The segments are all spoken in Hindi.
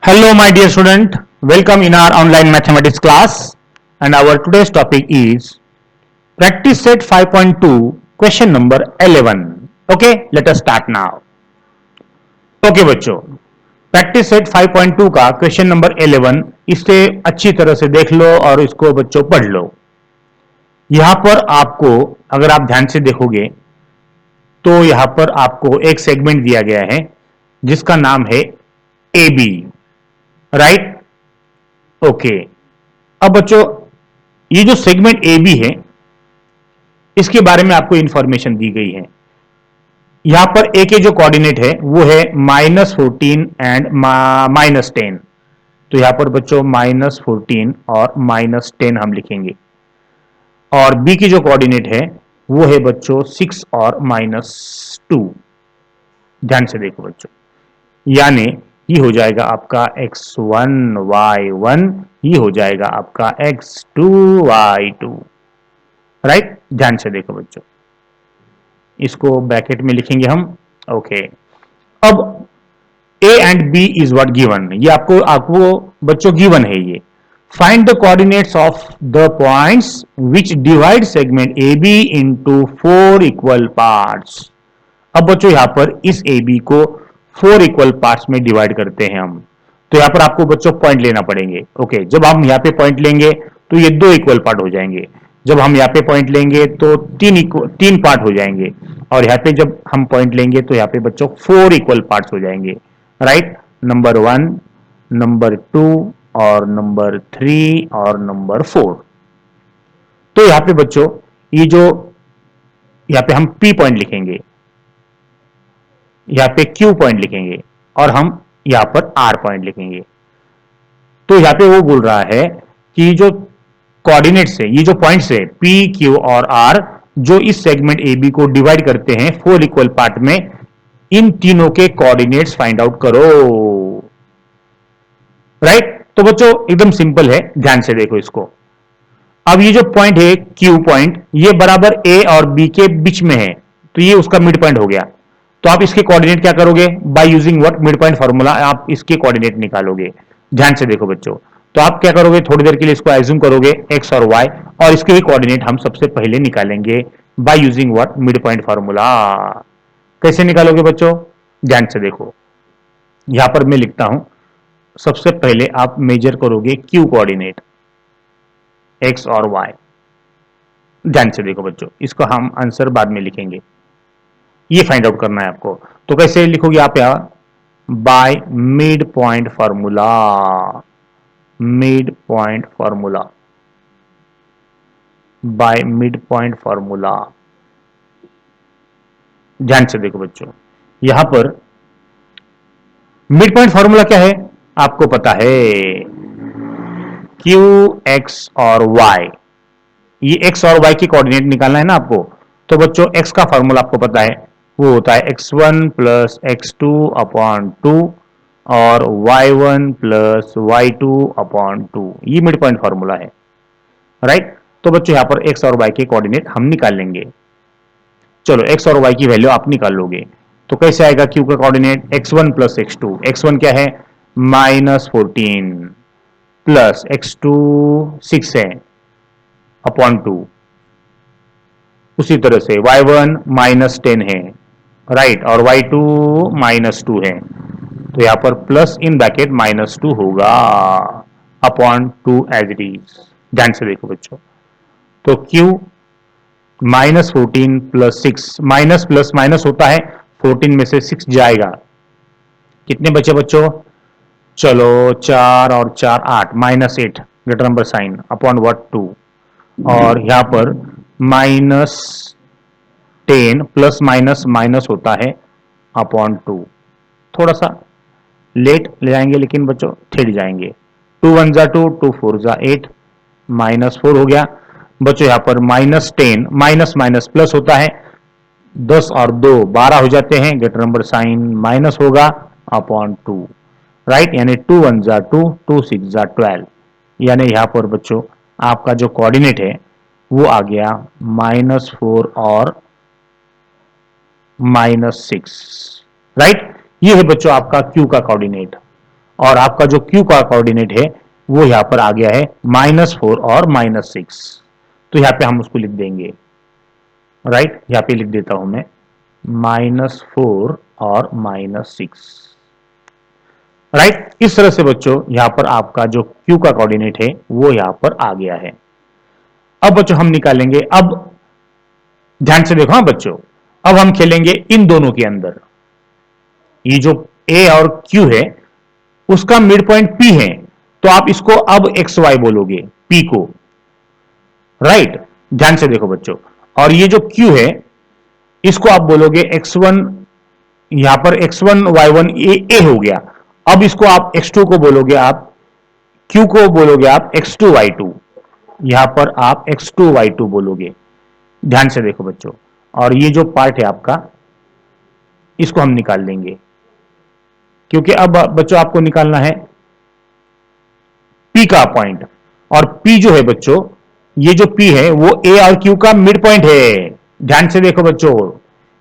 Hello, my dear student. Welcome in our online mathematics class. And our today's topic is practice set 5.2, question number 11. Okay, let us start now. Okay, बच्चों, प्रैक्टिस सेट 5.2 का क्वेश्चन नंबर 11 इसे अच्छी तरह से देख लो और इसको बच्चों पढ़ लो। यहां पर आपको अगर आप ध्यान से देखोगे तो यहां पर आपको एक सेगमेंट दिया गया है जिसका नाम है ए बी, राइट? ओके, अब बच्चों ये जो सेगमेंट ए बी है इसके बारे में आपको इंफॉर्मेशन दी गई है। यहां पर ए के जो कोऑर्डिनेट है वो है -14 एंड -10। तो यहां पर बच्चों -14 और -10 हम लिखेंगे और बी की जो कोऑर्डिनेट है वो है बच्चों 6 और -2। ध्यान से देखो बच्चों, यानी ये हो जाएगा आपका x1 y1, ये हो जाएगा आपका x2 y2, राइट? ध्यान से देखो बच्चों, इसको ब्रैकेट में लिखेंगे हम। ओके, अब a and b is what given, ये आपको आपको बच्चों गिवन है। ये find the coordinates of the points which divide segment A B into 4 equal parts. अब बच्चों यहां पर इस ए बी को 4 इक्वल पार्ट्स में डिवाइड करते हैं हम, तो यहां पर आपको बच्चों पॉइंट लेना पड़ेंगे। ओके, जब हम यहां पे पॉइंट लेंगे तो ये 2 इक्वल पार्ट हो जाएंगे, जब हम यहाँ पे पॉइंट लेंगे तो 3 पार्ट हो जाएंगे, और यहाँ पे जब हम पॉइंट लेंगे तो यहाँ पे बच्चों 4 इक्वल पार्ट्स हो जाएंगे, राइट? नंबर 1, नंबर 2 और नंबर 3 और नंबर 4। तो यहाँ पे बच्चों ये जो यहाँ पे हम P पॉइंट लिखेंगे, यहाँ पे Q पॉइंट लिखेंगे और हम यहाँ पर R पॉइंट लिखेंगे। तो यहाँ पे वो बोल रहा है कि जो कोऑर्डिनेट्स है, ये जो पॉइंट्स है P, Q और R, जो इस सेगमेंट ए बी को डिवाइड करते हैं 4 इक्वल पार्ट में, इन तीनों के कोऑर्डिनेट्स फाइंड आउट करो, राइट? तो बच्चों एकदम सिंपल है, ध्यान से देखो इसको। अब ये जो पॉइंट है Q पॉइंट, ये बराबर A और B के बीच में है, तो ये उसका मिड पॉइंट हो गया। तो आप इसके कोऑर्डिनेट क्या करोगे? By using what, mid point formula, आप इसके कोऑर्डिनेट निकालोगे। ध्यान से देखो बच्चों, तो आप क्या करोगे, थोड़ी देर के लिए इसको एज्यूम करोगे x और y, और इसके भी कोऑर्डिनेट हम सबसे पहले निकालेंगे by using what, mid point formula. कैसे निकालोगे बच्चों? ध्यान से देखो, यहां पर मैं लिखता हूं, सबसे पहले आप मेजर करोगे q कोऑर्डिनेट x और y। ध्यान से देखो बच्चों, इसको हम आंसर बाद में लिखेंगे, ये फाइंड आउट करना है आपको। तो कैसे लिखोगे आप? यहां by mid point formula, mid point formula, by mid point formula. ध्यान से देखो बच्चों, यहां पर मिड पॉइंट फार्मूला क्या है आपको पता है, क्यू एक्स और वाई। ये एक्स और वाई की कोऑर्डिनेट निकालना है ना आपको। तो बच्चों एक्स का फार्मूला आपको पता है, वो होता है x1 प्लस x2 अपॉन 2 और y1 प्लस y2 अपॉन 2। ये मिड पॉइंट फार्मूला है, राइट? तो बच्चों यहां पर x और y के कोऑर्डिनेट हम निकाल लेंगे। चलो x और y की वैल्यू आप निकाल लोगे, तो कैसे आएगा q का coordinate? x1 plus x2, x1 क्या है? -14 प्लस x2 6 है अपॉन 2। उसी तरह से y1 -10 है, राइट, और y2 -2 है, तो यहां पर प्लस इन ब्रैकेट -2 होगा अपॉन 2 एज इट इज। ध्यान से देखो बच्चों, तो q -14 plus 6, minus plus minus होता है, 14 में से 6 जाएगा, कितने बचे बच्चों? चलो 4 और 4 8, -8 greater number sine upon what 2, और यहां पर -10 प्लस माइनस माइनस होता है अपॉन 2। थोड़ा सा लेट ले जाएंगे लेकिन बच्चों थिड़ जाएंगे। 2 1 जा 2, 2 4 जा 8, -4 हो गया बच्चों। यहां पर -10 माइनस माइनस प्लस होता है, 10 और 2 12 हो जाते हैं, ग्रेटर नंबर साइन माइनस होगा अपॉन 2, राइट? यानी 2 1 जा 2, 2 6 जा 12, यानी यहां पर बच्चों आपका जो कोऑर्डिनेट है वो आ गया -4 और -6, राइट? ये है बच्चों आपका Q का कोऑर्डिनेट। और आपका जो Q का कोऑर्डिनेट है वो यहां पर आ गया है -4 और -6। तो यहां पे हम उसको लिख देंगे, राइट, यहां पे लिख देता हूं मैं -4 और -6, राइट। इस तरह से बच्चों यहां पर आपका जो Q का कोऑर्डिनेट है वो यहां पर आ गया है। अब बच्चों हम निकालेंगे, अब ध्यान से देखो, हाँ बच्चों, अब हम खेलेंगे इन दोनों के अंदर। ये जो A और Q है उसका मिड पॉइंट P है, तो आप इसको अब XY बोलोगे P को, राइट। ध्यान से देखो बच्चों, और ये जो Q है इसको आप बोलोगे X1, यहां पर X1 Y1 A हो गया। अब इसको आप X2 को बोलोगे, आप Q को बोलोगे आप X2 Y2, यहां पर आप X2 Y2 बोलोगे। ध्यान से देखो बच्चों, और ये जो पार्ट है आपका इसको हम निकाल लेंगे, क्योंकि अब बच्चों आपको निकालना है P का पॉइंट, और P जो है बच्चों, ये जो P है वो A और Q का मिड पॉइंट है। ध्यान से देखो बच्चों,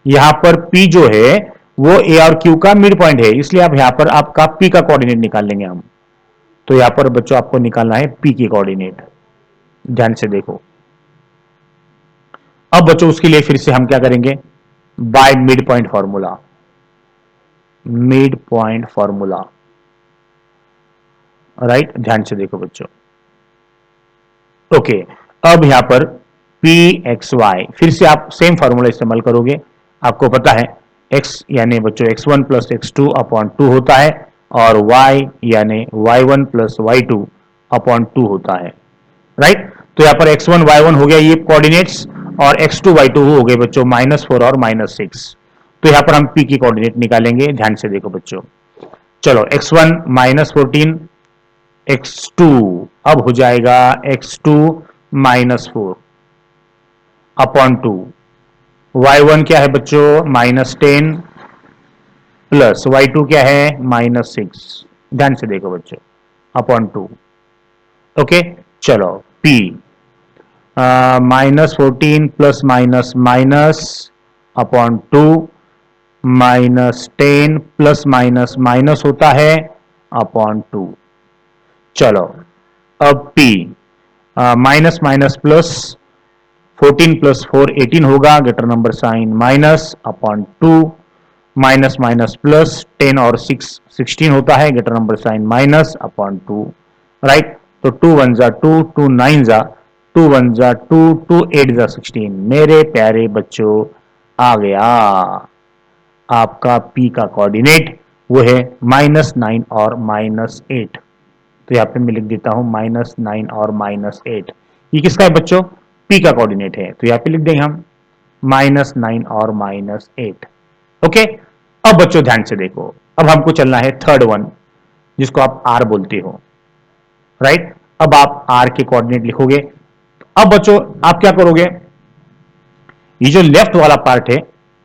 यहां पर P जो है वो A और Q का मिड पॉइंट है, इसलिए अब यहां पर आपका P का कोऑर्डिनेट निकाल लेंगे हम। तो यहां पर बच्चों आपको निकालना है P की कोऑर्डिनेट। ध्यान से देखो, अब बच्चों उसके लिए फिर से हम क्या करेंगे, by mid point formula, mid point formula, right. ध्यान से देखो बच्चों, ओके। अब यहां पर पी एक्स वाई, फिर से आप सेम फॉर्मूला इस्तेमाल करोगे। आपको पता है x यानी बच्चों x1 प्लस x2 अपॉन 2 होता है, और y यानी y1 प्लस y2 अपॉन 2 होता है, राइट। तो यहां पर x1 y1 हो गया ये कोऑर्डिनेट्स, और x2 y2 हो गए बच्चों -4 और -6। तो यहां पर हम p की कोऑर्डिनेट निकालेंगे। ध्यान से देखो बच्चों, चलो x1 -14, x2 अब हो जाएगा x2 -4 अपॉन 2, y1 क्या है बच्चों -10, प्लस y2 क्या है -6। ध्यान से देखो बच्चों, अपॉन 2, ओके। चलो p -14 plus minus minus upon 2, -10 plus minus minus होता है अपॉन 2। चलो अब p minus minus plus, 14 plus 4 18 होगा, greater number sign minus upon 2, minus minus plus, 10 और 6 16 होता है, greater number sign minus upon 2, right. तो 2 1 जा 2, 2 9 जा 2 1 जा 2, 2 8 जा 16। मेरे प्यारे बच्चों, आ गया आपका p का कोऑर्डिनेट, वो है -9 और -8। तो यहां पे मैं लिख देता हूं -9 और -8। ये किसका है बच्चों, p का कोऑर्डिनेट है, तो यहां पे लिख देंगे हम -9 और -8, ओके। अब बच्चों ध्यान से देखो, अब हमको चलना है थर्ड वन, जिसको आप r बोलते हो, राइट। अब आप r के कोऑर्डिनेट लिखोगे। अब बच्चों आप क्या करोगे, ये जो लेफ्ट वाला पार्ट है,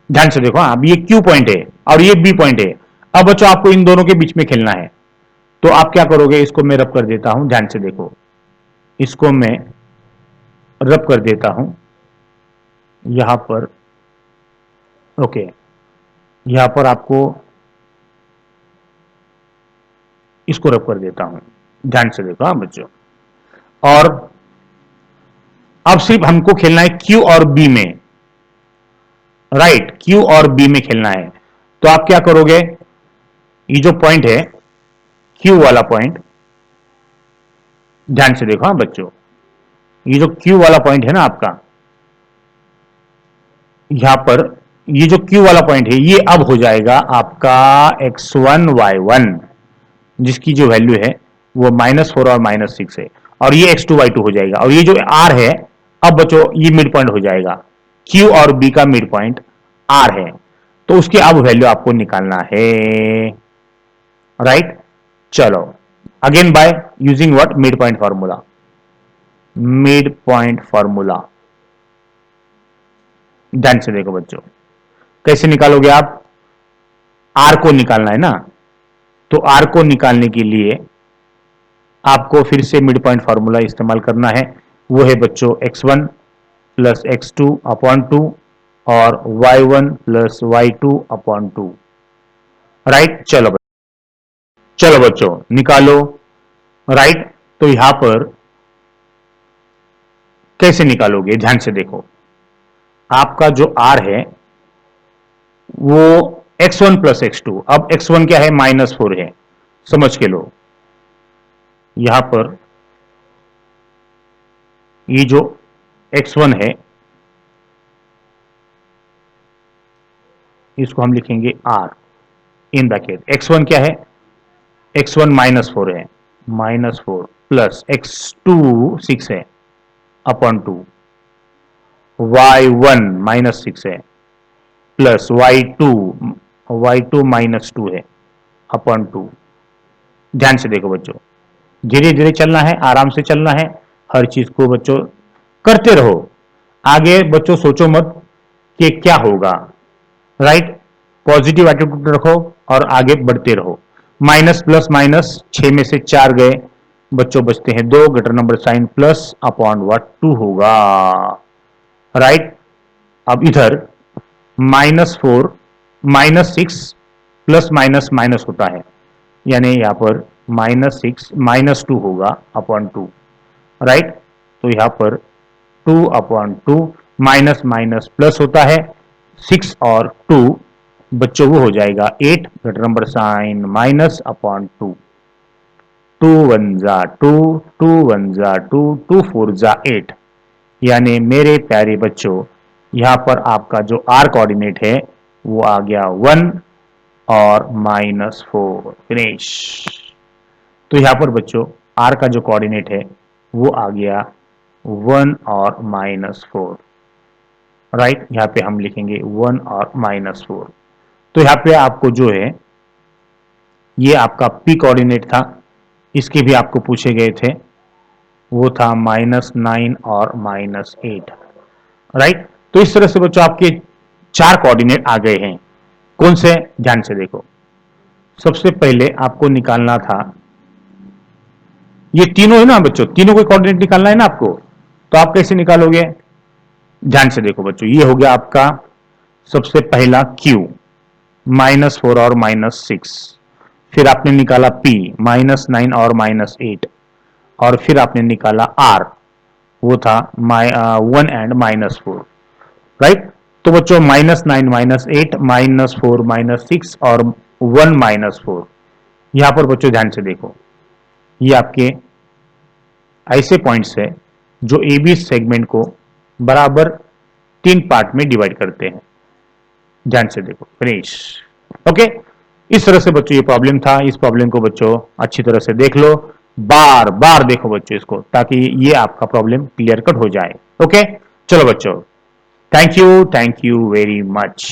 ध्यान से देखो, अब ये Q पॉइंट है और ये B पॉइंट है। अब बच्चों आपको इन दोनों के बीच में खेलना है, तो आप क्या करोगे, इसको मैं रब कर देता हूं। ध्यान से देखो, इसको मैं रब कर देता हूं यहां पर, ओके। यहां पर आपको इसको रब कर देता हूं। ध्यान से देखो, हाँ बच्चों, और अब सिर्फ हमको खेलना है Q और B में, राइट। Q और B में खेलना है, तो आप क्या करोगे, ये जो पॉइंट है Q वाला पॉइंट, ध्यान से देखो, हाँ बच्चों, ये जो Q वाला पॉइंट है ना आपका, यहां पर ये जो Q वाला पॉइंट है ये अब हो जाएगा आपका x1 y1, जिसकी जो वैल्यू है वो -4 और -6 है, और ये x2 y2 हो जाएगा, और ये जो r है, अब बच्चों ये मिड पॉइंट हो जाएगा। Q और B का मिड पॉइंट r है, तो उसकी अब वैल्यू आपको निकालना है, राइट। चलो again by using what, mid point formula, mid point formula. ध्यान से देखो बच्चों, कैसे निकालोगे आप, r को निकालना है ना, तो r को निकालने के लिए आपको फिर से मिड पॉइंट फॉर्मूला इस्तेमाल करना है। वो है बच्चों x1 प्लस x2 अपॉन 2 और y1 plus y2 upon 2, right. चलो चलो बच्चों निकालो। राइट, तो यहां पर कैसे निकालोगे, ध्यान से देखो। आपका जो r है वो x1 प्लस x2, अब x1 क्या है, -4 है, समझ के लो। यहां पर ये जो x1 है इसको हम लिखेंगे r इन ब्रैकेट। x1 क्या है, x1 -4 है, -4 प्लस x2 6 है अपॉन 2, y1 -6 है प्लस y2 -2 है अपॉन 2। ध्यान से देखो बच्चों, धीरे धीरे चलना है, आराम से चलना है, हर चीज को बच्चों करते रहो। आगे बच्चों सोचो मत कि क्या होगा। राइट, पॉजिटिव एटीट्यूड रखो और आगे बढ़ते रहो। माइनस प्लस माइनस, 6 में से 4 गए बच्चों, बचते हैं 2, greater number sign plus upon what 2 होगा। राइट, अब इधर -4 -6 प्लस माइनस माइनस होता है, यानी यहां पर -6 -2 होगा अपॉन 2। राइट, तो यहां पर 2 अपॉन 2, माइनस माइनस प्लस होता है, 6 और 2 बच्चों वो हो जाएगा 8, greater number sign minus upon 2। 2 1 जा 2, 2 1 जा 2, 2 4 जा 8। यानी मेरे प्यारे बच्चों यहां पर आपका जो r कोऑर्डिनेट है वो आ गया 1 और -4। फिनिश। तो यहां पर बच्चों r का जो कोऑर्डिनेट है वो आ गया 1 और -4। राइट, यहां पे हम लिखेंगे 1 और -4। तो यहां पे आपको जो है ये आपका p कोऑर्डिनेट था, इसके भी आपको पूछे गए थे, वो था -9 और -8। राइट, तो इस तरह से बच्चों आपके 4 कोऑर्डिनेट आ गए हैं। कौन से, ध्यान से देखो। सबसे पहले आपको निकालना था, ये तीनों है ना बच्चों, तीनों को कोऑर्डिनेट निकालना है ना आपको, तो आप कैसे निकालोगे, ध्यान से देखो बच्चों। ये हो गया आपका सबसे पहला q -4 और -6, फिर आपने निकाला p -9 और -8, और फिर आपने निकाला r, वो था 1 एंड -4। राइट, तो बच्चों -9 -8 -4 -6 और 1 -4। यहां पर बच्चों ध्यान से देखो, ये आपके ऐसे पॉइंट्स है जो ए बी सेगमेंट को बराबर 3 पार्ट में डिवाइड करते हैं। ध्यान से देखो, फिनिश। ओके, इस तरह से बच्चों ये प्रॉब्लम था। इस प्रॉब्लम को बच्चों अच्छी तरह से देख लो, बार बार देखो बच्चों इसको, ताकि ये आपका प्रॉब्लम क्लियर कट हो जाए। ओके, चलो बच्चों, थैंक यू वेरी मच।